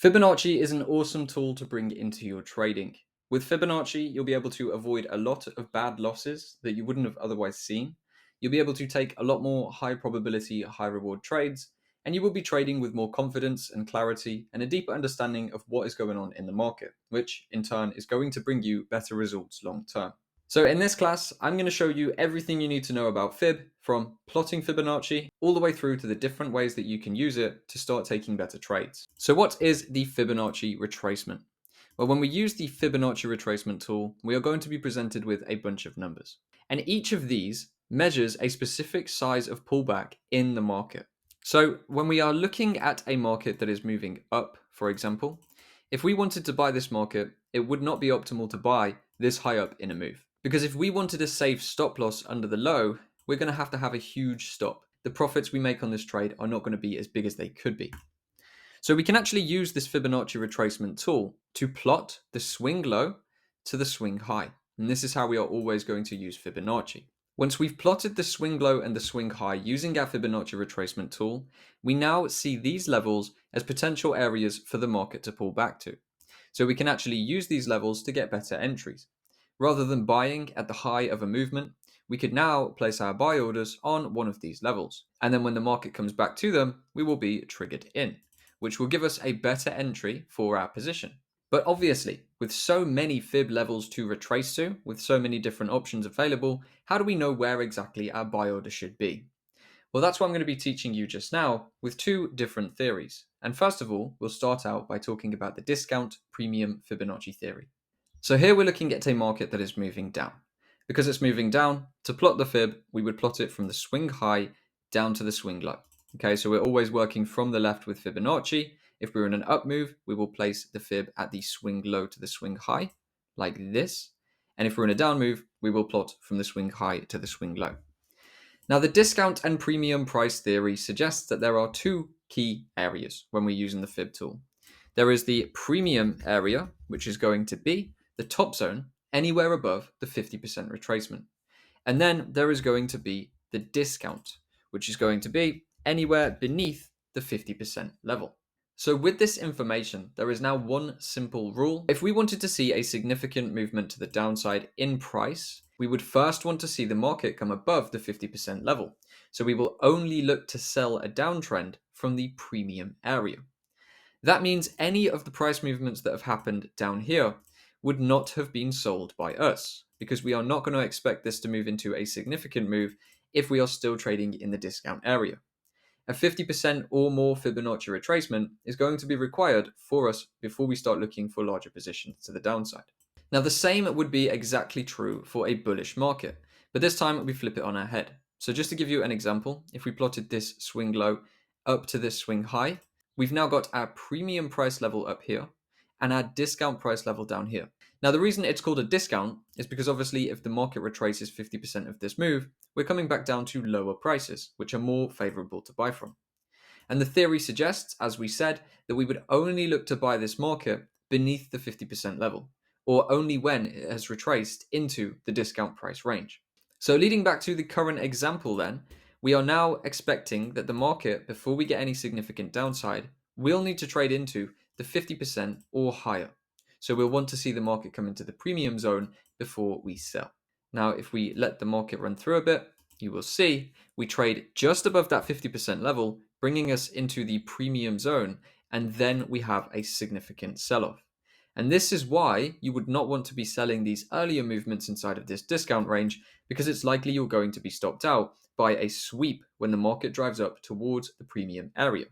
Fibonacci is an awesome tool to bring into your trading. With Fibonacci, you'll be able to avoid a lot of bad losses that you wouldn't have otherwise seen. You'll be able to take a lot more high probability, high reward trades, and you will be trading with more confidence and clarity and a deeper understanding of what is going on in the market, which in turn is going to bring you better results long term. So in this class, I'm going to show you everything you need to know about Fib, from plotting Fibonacci all the way through to the different ways that you can use it to start taking better trades. So what is the Fibonacci retracement? Well, when we use the Fibonacci retracement tool, we are going to be presented with a bunch of numbers. And each of these measures a specific size of pullback in the market. So when we are looking at a market that is moving up, for example, if we wanted to buy this market, it would not be optimal to buy this high up in a move. Because if we wanted a safe stop loss under the low, we're going to have a huge stop. The profits we make on this trade are not going to be as big as they could be. So we can actually use this Fibonacci retracement tool to plot the swing low to the swing high. And this is how we are always going to use Fibonacci. Once we've plotted the swing low and the swing high using our Fibonacci retracement tool, we now see these levels as potential areas for the market to pull back to. So we can actually use these levels to get better entries. Rather than buying at the high of a movement, we could now place our buy orders on one of these levels. And then when the market comes back to them, we will be triggered in, which will give us a better entry for our position. But obviously, with so many fib levels to retrace to, with so many different options available, how do we know where exactly our buy order should be? Well, that's what I'm going to be teaching you just now with two different theories. And first of all, we'll start out by talking about the discount premium Fibonacci theory. So here we're looking at a market that is moving down. Because it's moving down, to plot the fib, we would plot it from the swing high down to the swing low. Okay, so we're always working from the left with Fibonacci. If we're in an up move, we will place the fib at the swing low to the swing high, like this. And if we're in a down move, we will plot from the swing high to the swing low. Now, the discount and premium price theory suggests that there are two key areas when we're using the fib tool. There is the premium area, which is going to be the top zone anywhere above the 50% retracement. And then there is going to be the discount, which is going to be anywhere beneath the 50% level. So with this information, there is now one simple rule. If we wanted to see a significant movement to the downside in price, we would first want to see the market come above the 50% level. So we will only look to sell a downtrend from the premium area. That means any of the price movements that have happened down here would not have been sold by us, because we are not going to expect this to move into a significant move if we are still trading in the discount area. A 50% or more Fibonacci retracement is going to be required for us before we start looking for larger positions to the downside. Now, the same would be exactly true for a bullish market, but this time we flip it on our head. So just to give you an example, if we plotted this swing low up to this swing high, we've now got our premium price level up here and our discount price level down here. Now, the reason it's called a discount is because obviously if the market retraces 50% of this move, we're coming back down to lower prices, which are more favorable to buy from. And the theory suggests, as we said, that we would only look to buy this market beneath the 50% level, or only when it has retraced into the discount price range. So leading back to the current example then, we are now expecting that the market, before we get any significant downside, will need to trade into the 50% or higher. So we'll want to see the market come into the premium zone before we sell. Now, if we let the market run through a bit, you will see we trade just above that 50% level, bringing us into the premium zone, and then we have a significant sell-off. And this is why you would not want to be selling these earlier movements inside of this discount range, because it's likely you're going to be stopped out by a sweep when the market drives up towards the premium area.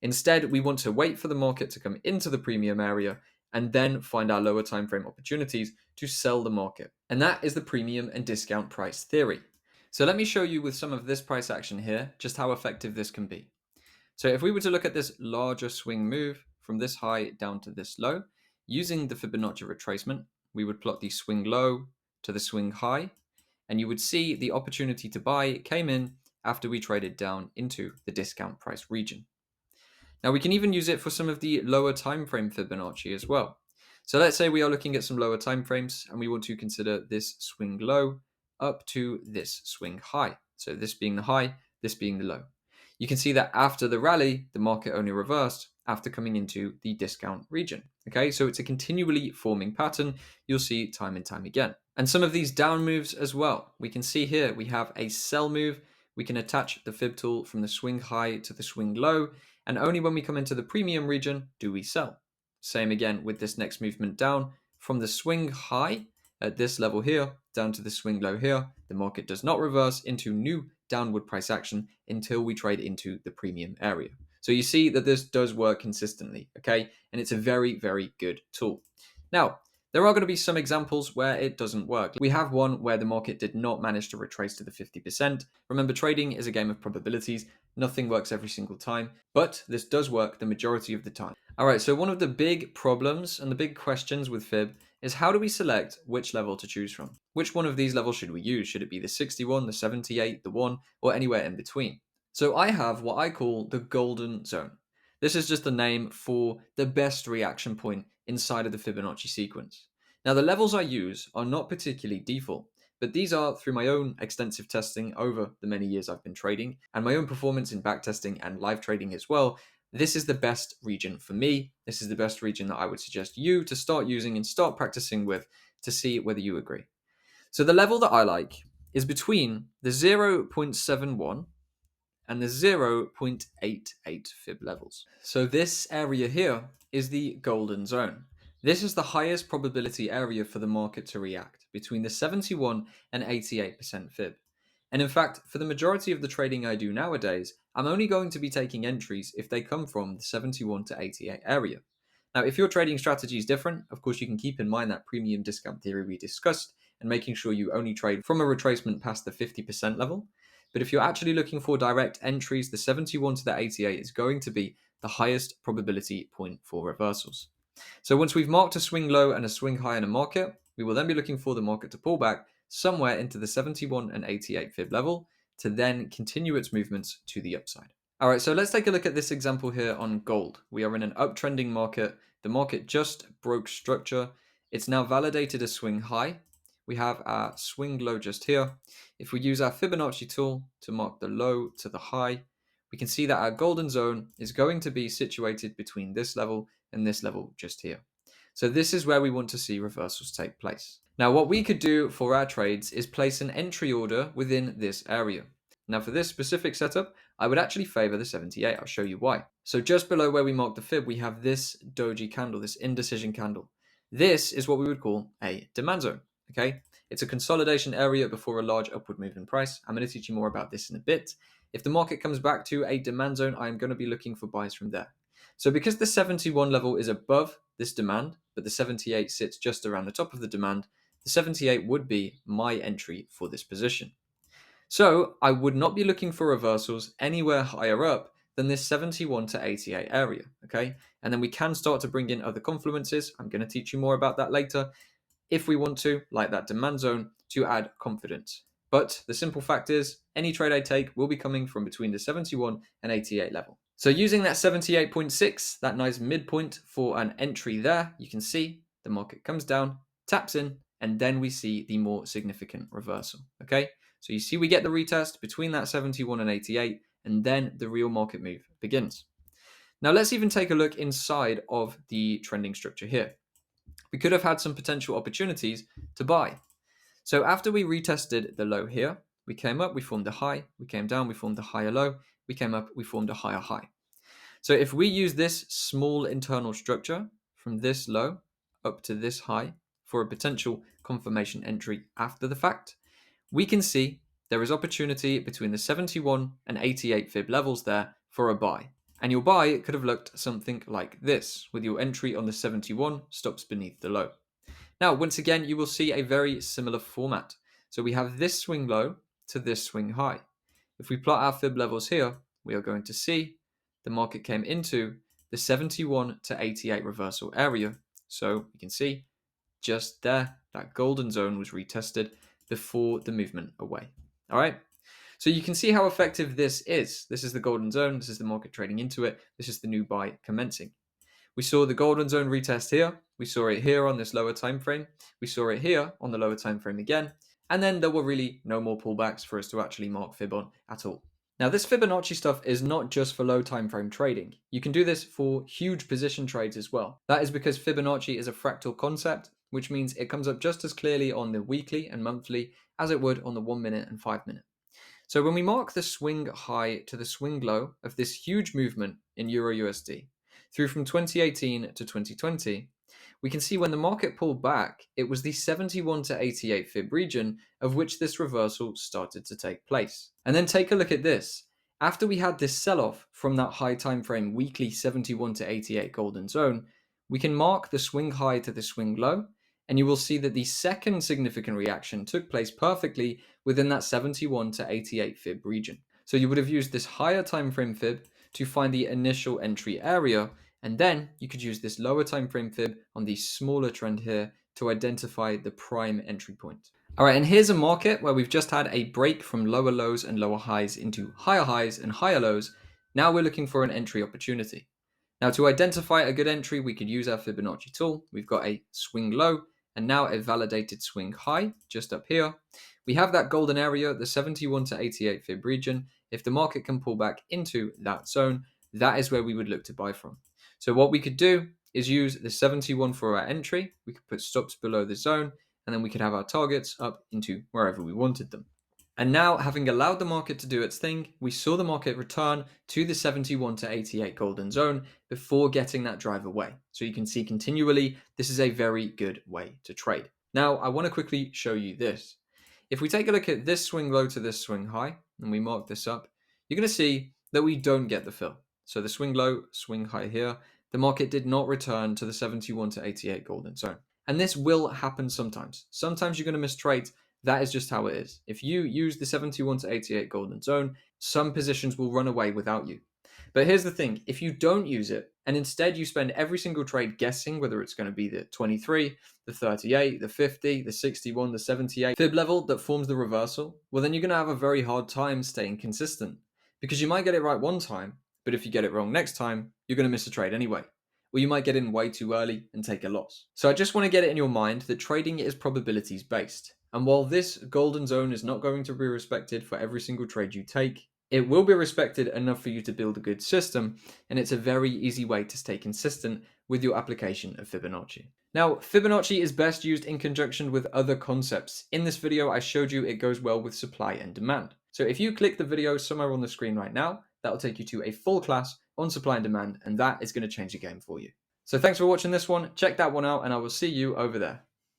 Instead, we want to wait for the market to come into the premium area and then find our lower time frame opportunities to sell the market. And that is the premium and discount price theory. So let me show you with some of this price action here, just how effective this can be. So if we were to look at this larger swing move from this high down to this low, using the Fibonacci retracement, we would plot the swing low to the swing high, and you would see the opportunity to buy came in after we traded down into the discount price region. Now we can even use it for some of the lower time frame Fibonacci as well. So let's say we are looking at some lower time frames and we want to consider this swing low up to this swing high. So this being the high, this being the low. You can see that after the rally, the market only reversed after coming into the discount region. Okay, so it's a continually forming pattern you'll see time and time again. And some of these down moves as well. We can see here we have a sell move. We can attach the fib tool from the swing high to the swing low, and only when we come into the premium region do we sell. Same again with this next movement down from the swing high at this level here down to the swing low here. The market does not reverse into new downward price action until we trade into the premium area. So you see that this does work consistently, okay? And it's a very, very good tool. Now, there are going to be some examples where it doesn't work. We have one where the market did not manage to retrace to the 50%. Remember, trading is a game of probabilities. Nothing works every single time, but this does work the majority of the time. All right, so one of the big problems and the big questions with Fib is how do we select which level to choose from? Which one of these levels should we use? Should it be the 61, the 78, the 1, or anywhere in between? So I have what I call the Golden Zone. This is just the name for the best reaction point inside of the Fibonacci sequence. Now the levels I use are not particularly default, but these are through my own extensive testing over the many years I've been trading and my own performance in backtesting and live trading as well. This is the best region for me. This is the best region that I would suggest you to start using and start practicing with to see whether you agree. So the level that I like is between the 0.71 and the 0.88 fib levels. So this area here is the golden zone. This is the highest probability area for the market to react between the 71 and 88% fib. And in fact, for the majority of the trading I do nowadays, I'm only going to be taking entries if they come from the 71 to 88 area. Now, if your trading strategy is different, of course, you can keep in mind that premium discount theory we discussed and making sure you only trade from a retracement past the 50% level. But if you're actually looking for direct entries, the 71 to the 88 is going to be the highest probability point for reversals. So once we've marked a swing low and a swing high in a market, we will then be looking for the market to pull back somewhere into the 71 and 88 fib level to then continue its movements to the upside. All right, so let's take a look at this example here on gold. We are in an uptrending market. The market just broke structure. It's now validated a swing high. We have our swing low just here. If we use our Fibonacci tool to mark the low to the high, we can see that our golden zone is going to be situated between this level and this level just here. So this is where we want to see reversals take place. Now, what we could do for our trades is place an entry order within this area. Now, for this specific setup, I would actually favor the 78. I'll show you why. So just below where we mark the fib, we have this doji candle, this indecision candle. This is what we would call a demand zone. Okay, it's a consolidation area before a large upward move in price. I'm going to teach you more about this in a bit. If the market comes back to a demand zone, I'm going to be looking for buys from there. So because the 71 level is above this demand, but the 78 sits just around the top of the demand, the 78 would be my entry for this position. So I would not be looking for reversals anywhere higher up than this 71 to 88 area, okay? And then we can start to bring in other confluences. I'm going to teach you more about that later if we want to, like that demand zone, to add confidence. But the simple fact is, any trade I take will be coming from between the 71 and 88 level. So using that 78.6, that nice midpoint for an entry there, you can see the market comes down, taps in, and then we see the more significant reversal, okay? So you see we get the retest between that 71 and 88, and then the real market move begins. Now let's even take a look inside of the trending structure here. We could have had some potential opportunities to buy. So after we retested the low here, we came up, we formed a high, we came down, we formed a higher low, we came up, we formed a higher high. So if we use this small internal structure from this low up to this high for a potential confirmation entry after the fact, we can see there is opportunity between the 71 and 88 fib levels there for a buy. And your buy could have looked something like this, with your entry on the 71 stops beneath the low. Now, once again, you will see a very similar format. So we have this swing low to this swing high. If we plot our fib levels here, we are going to see the market came into the 71 to 88 reversal area. So you can see just there, that golden zone was retested before the movement away. All right. So you can see how effective this is. This is the golden zone. This is the market trading into it. This is the new buy commencing. We saw the golden zone retest here. We saw it here on this lower time frame. We saw it here on the lower time frame again. And then there were really no more pullbacks for us to actually mark fib on at all. Now, this Fibonacci stuff is not just for low time frame trading. You can do this for huge position trades as well. That is because Fibonacci is a fractal concept, which means it comes up just as clearly on the weekly and monthly as it would on the 1 minute and 5 minute. So when we mark the swing high to the swing low of this huge movement in Euro USD through from 2018 to 2020, we can see when the market pulled back, it was the 71 to 88 fib region of which this reversal started to take place. And then take a look at this. After we had this sell-off from that high time frame weekly 71 to 88 golden zone, we can mark the swing high to the swing low, and you will see that the second significant reaction took place perfectly within that 71 to 88 fib region. So you would have used this higher time frame fib to find the initial entry area, and then you could use this lower time frame fib on the smaller trend here to identify the prime entry point. All right, and here's a market where we've just had a break from lower lows and lower highs into higher highs and higher lows. Now we're looking for an entry opportunity. Now, to identify a good entry, we could use our Fibonacci tool. We've got a swing low and now a validated swing high just up here. We have that golden area, the 71 to 88 fib region. If the market can pull back into that zone, that is where we would look to buy from. So what we could do is use the 71 for our entry. We could put stops below the zone, and then we could have our targets up into wherever we wanted them. And now, having allowed the market to do its thing, we saw the market return to the 71 to 88 golden zone before getting that drive away. So you can see continually, this is a very good way to trade. Now, I want to quickly show you this. If we take a look at this swing low to this swing high, and we mark this up, you're going to see that we don't get the fill. So the swing low, swing high here, the market did not return to the 71 to 88 golden zone. And this will happen sometimes. Sometimes you're going to miss trades. That is just how it is. If you use the 71 to 88 golden zone, some positions will run away without you. But here's the thing, if you don't use it, and instead you spend every single trade guessing whether it's going to be the 23, the 38, the 50, the 61, the 78 fib level that forms the reversal, well then you're going to have a very hard time staying consistent. Because you might get it right one time, but if you get it wrong next time, you're going to miss a trade anyway. Or you might get in way too early and take a loss. So I just want to get it in your mind that trading is probabilities based. And while this golden zone is not going to be respected for every single trade you take, it will be respected enough for you to build a good system, and it's a very easy way to stay consistent with your application of Fibonacci. Now, Fibonacci is best used in conjunction with other concepts. In this video, I showed you it goes well with supply and demand. So if you click the video somewhere on the screen right now, that'll take you to a full class on supply and demand, and that is going to change the game for you. So thanks for watching this one. Check that one out, and I will see you over there.